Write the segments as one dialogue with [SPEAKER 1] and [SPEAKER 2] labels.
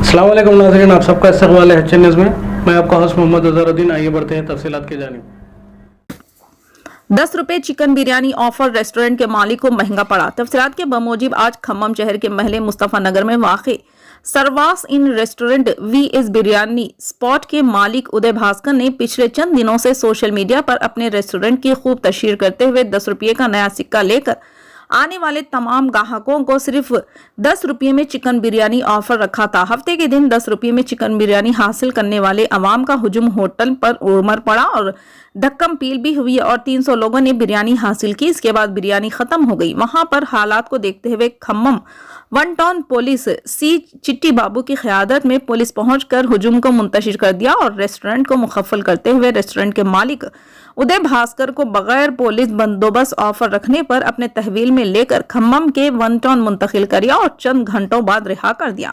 [SPEAKER 1] अस्सलाम वालेकुम नाज़रीन, आप सबका इस्तक़बाल है एचएन न्यूज़ में। मैं आपका होस्ट मोहम्मद अज़हरुद्दीन। आइए बढ़ते हैं तफसीलात की जानिब।
[SPEAKER 2] 10 रुपए चिकन बिरयानी ऑफर रेस्टोरेंट के मालिक को महंगा पड़ा। तफसीलात के बमूजिब आज खम्मम शहर के महले मुस्तफा नगर में वाक़ सरवास इन रेस्टोरेंट वीएस बिरयानी स्पॉट के मालिक उदय भास्कर ने पिछले चंद दिनों से सोशल मीडिया पर अपने रेस्टोरेंट की खूब तशहीर करते हुए 10 रुपये का नया सिक्का लेकर आने वाले तमाम ग्राहकों को सिर्फ 10 रुपये में चिकन बिरयानी ऑफर रखा था। हफ्ते के दिन 10 रुपये में चिकन बिरयानी हासिल करने वाले अवाम का हुजूम होटल पर उमड़ पड़ा और धक्कम पील भी हुई और 300 लोगों ने बिरयानी हासिल की। इसके बाद बिरयानी खत्म हो गई। वहां पर हालात को देखते हुए खम्मम वन टाउन पुलिस सी चिट्टी बाबू की क़यादत में पुलिस पहुंचकर हुजूम को मुंतशिर कर दिया और रेस्टोरेंट को मुखफ़्फ़ल करते हुए रेस्टोरेंट के मालिक उदय भास्कर को बगैर पुलिस बंदोबस्त ऑफर रखने पर अपने तहवील में लेकर खम्मम के वन टाउन मुंतकिल कर दिया और चंद घंटों बाद रिहा कर दिया।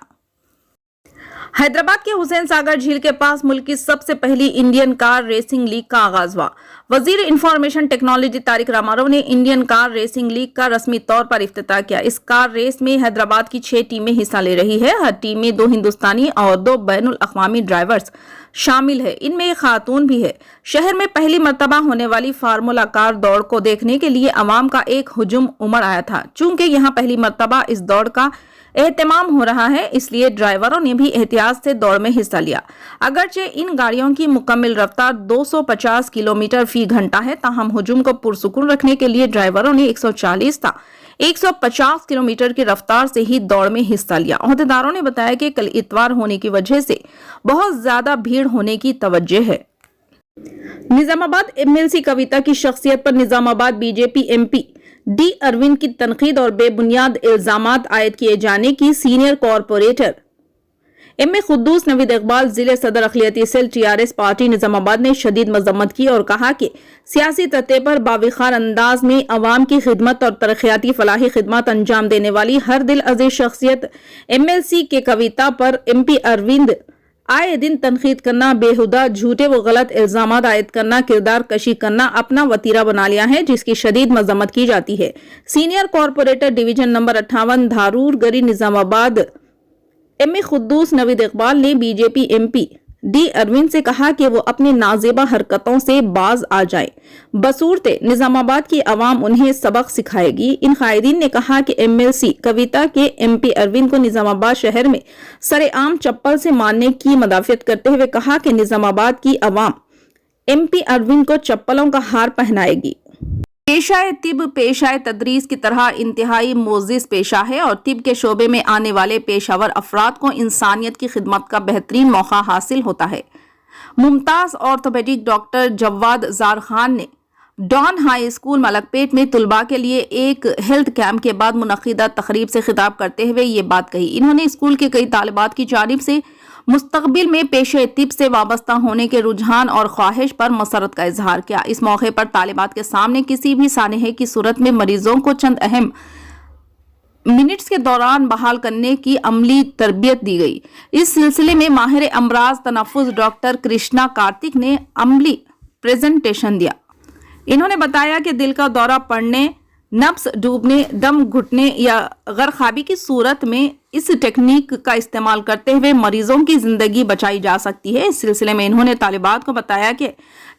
[SPEAKER 2] हैदराबाद के हुसैन सागर झील के पास मुल्क की सबसे पहली इंडियन कार रेसिंग लीग का आगाज हुआ। वजीर इंफॉर्मेशन टेक्नोलॉजी तारिक रामाराव ने इंडियन कार रेसिंग लीग का रस्मी तौर पर इफ्तिताह किया। इस कार रेस में हैदराबाद की 6 टीमें हिस्सा ले रही है। हर टीम में 2 हिंदुस्तानी और 2 बैनुल अक़वामी ड्राइवर्स शामिल है। इनमें एक खातून भी है। शहर में पहली मर्तबा होने वाली फार्मूला कार दौड़ को देखने के लिए अवाम का एक हुजूम उमड़ आया था। चूंकि यहाँ पहली मर्तबा इस दौड़ का एहतमाम हो रहा है, इसलिए ड्राइवरों ने भी एहतियात से दौड़ में हिस्सा लिया। अगरचे इन गाड़ियों की मुकम्मल रफ्तार 250 किलोमीटर फी घंटा है, ताहम हुजूम को पुरसुकून रखने के लिए ड्राइवरों ने 140 था 150 किलोमीटर की रफ्तार से ही दौड़ में हिस्सा लिया। अहदेदारों ने बताया कि कल इतवार होने की वजह से बहुत ज्यादा भीड़ होने की तवज्जो है। निजामाबाद एमएलसी कविता की शख्सियत पर Nizamabad BJP MP D Arvind की तनकीद और बेबुनियाद इल्जामात आयद किए जाने की senior corporator M Khuddus Naveed Iqbal जिले सदर अखिलती सेल टीआरएस पार्टी निजामाबाद ने शदीद मजम्मत की और कहा कि सियासी सतह पर बाविखार अंदाज में अवाम की खिदमत और तरक्याती फलाही खिदमत अंजाम देने वाली हर दिल अजीज शख्सियत एमएलसी के कविता पर एमपी अरविंद आए दिन तनकीद करना, बेहुदा झूठे व गलत इल्जाम आयद करना, किरदार कशी करना अपना वतीरा बना लिया है, जिसकी शदीद मजम्मत की जाती है। Senior corporator division number 58 Dharur गरी निजामाबाद एम खुद्दूस नवीद इकबाल ने बीजेपी एमपी डी अरविंद से कहा कि वो अपनी नाजेबा हरकतों से बाज आ जाए, बसूरते निजामाबाद की आवाम उन्हें सबक सिखाएगी। इन कायदीन ने कहा कि एमएलसी कविता के एमपी अरविंद को निजामाबाद शहर में सरेआम चप्पल से मारने की मदाफियत करते हुए कहा कि निजामाबाद की आवाम एमपी अरविंद को चप्पलों का हार पहनाएगी। पेशाए तिब पेशाए तदरीस की तरह इंतहाई मोजिज पेशा है और तिब के शोबे में आने वाले पेशावर अफराद को इंसानियत की खिदमत का बेहतरीन मौका हासिल होता है। मुमताज ऑर्थोपेडिक डॉक्टर जवाद जार खान ने डॉन हाई स्कूल मलकपेट में तुलबा के लिए एक हेल्थ कैंप के बाद मुनक्किदा तकरीब से खिताब करते हुए ये बात कही। इन्होंने स्कूल के कई तालिबात की जानिब से मुस्तकबिल में पेशे तिब से वाबस्ता होने के रुझान और ख्वाहिश पर मसरत का इजहार किया। इस मौके पर तालिबात के सामने किसी भी सानहे की सूरत में मरीजों को चंद अहम मिनट्स के दौरान बहाल करने की अमली तरबियत दी गई। इस सिलसिले में माहिर अमराज तनफ्फुस डॉक्टर कृष्णा कार्तिक ने अमली प्रेजेंटेशन दिया। इन्होंने बताया कि दिल का दौरा पड़ने, नब्स डूबने, दम घुटने या गरखाबी की सूरत में इस टेक्निक का इस्तेमाल करते हुए मरीजों की जिंदगी बचाई जा सकती है। इस सिलसिले में इन्होंने तालिबात को बताया कि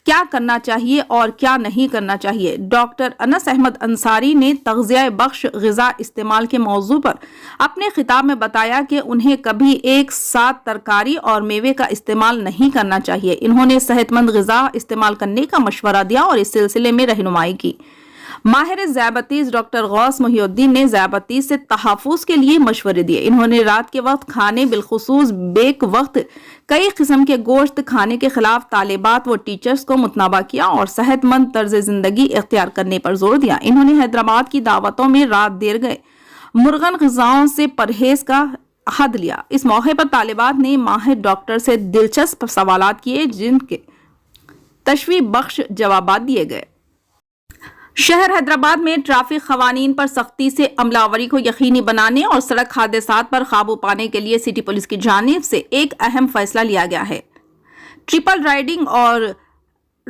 [SPEAKER 2] क्या करना चाहिए और क्या नहीं करना चाहिए। डॉक्टर अनस अहमद अंसारी ने तग़ज़िया बख्श ग़िज़ा इस्तेमाल के मौजू पर अपने खिताब में बताया कि उन्हें कभी एक साथ तरकारी और मेवे का इस्तेमाल नहीं करना चाहिए। इन्होंने सेहतमंद ग़िज़ा इस्तेमाल करने का मशवरा दिया और इस सिलसिले में रहनुमाई की। माहिर ज़याबतीज़ डॉक्टर गौस मोहिउद्दीन ने ज़याबतीज़ से तहफ़्फ़ुज़ के लिए मशवरे दिए। इन्होंने रात के वक्त खाने बिलखुसूस बेक वक्त कई किस्म के गोश्त खाने के खिलाफ तालिबात व टीचर्स को मुतनाबा किया और सेहतमंद तर्ज जिंदगी इख्तियार करने पर जोर दिया। इन्होंने हैदराबाद की दावतों में रात देर गए मुर्गन ग़िज़ाओं से परहेज का अहद लिया। इस मौके पर तालिबात ने माहिर डॉक्टर से दिलचस्प सवालात किए, जिनके तशवीश बख्श जवाबात दिए गए। शहर हैदराबाद में ट्रैफिक क़वानीन पर सख्ती से अमलावरी को यकीनी बनाने और सड़क हादसात पर काबू पाने के लिए सिटी पुलिस की जानिब से एक अहम फैसला लिया गया है। ट्रिपल राइडिंग और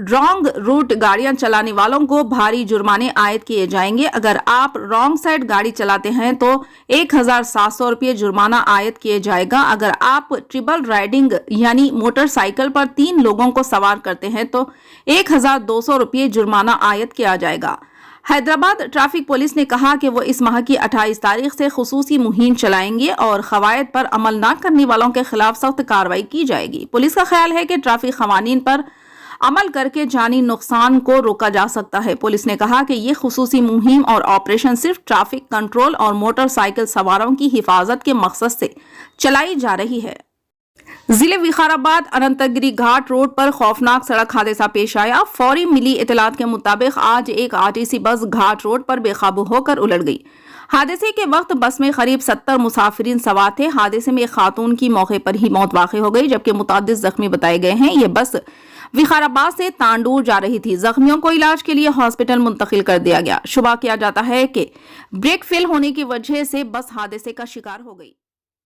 [SPEAKER 2] रॉन्ग रूट गाड़ियां चलाने वालों को भारी जुर्माने आयद किए जाएंगे। अगर आप रॉन्ग साइड गाड़ी चलाते हैं तो 1,700 रुपये जुर्माना आयद किए जाएगा। अगर आप ट्रिपल राइडिंग यानी मोटरसाइकिल पर 3 लोगों को सवार करते हैं तो 1,200 रुपये जुर्माना आयद किया जाएगा। हैदराबाद ट्रैफिक पुलिस ने कहा कि वो इस माह की 28 तारीख से खुसूसी मुहिम चलाएंगे और कवायद पर अमल न करने वालों के खिलाफ सख्त कार्रवाई की जाएगी। पुलिस का ख्याल है कि ट्रैफिक कवानीन पर अमल करके जानी नुकसान को रोका जा सकता है। पुलिस ने कहा कि ये खुसूसी मुहिम और ऑपरेशन सिर्फ ट्रैफिक कंट्रोल और मोटरसाइकिल सवारों की हिफाजत के मकसद से चलाई जा रही है। जिले विकाराबाद अनंतगिरी घाट रोड पर खौफनाक सड़क हादसा पेश आया। फौरी मिली इतलात के मुताबिक आज एक आरटीसी बस घाट रोड पर बेकाबू होकर उलट गई। हादसे के वक्त बस में करीब 70 मुसाफिरीन सवार थे। हादसे में एक खातून की मौके पर ही मौत वाक़ई हो गई, जबकि मुतअद्दिद जख्मी बताए गए हैं। ये बस विकाराबाद से तांडूर जा रही थी। जख्मियों को इलाज के लिए हॉस्पिटल मुंतकिल कर दिया गया। शुबा किया जाता है कि ब्रेक फेल होने की वजह से बस हादसे का शिकार हो गई।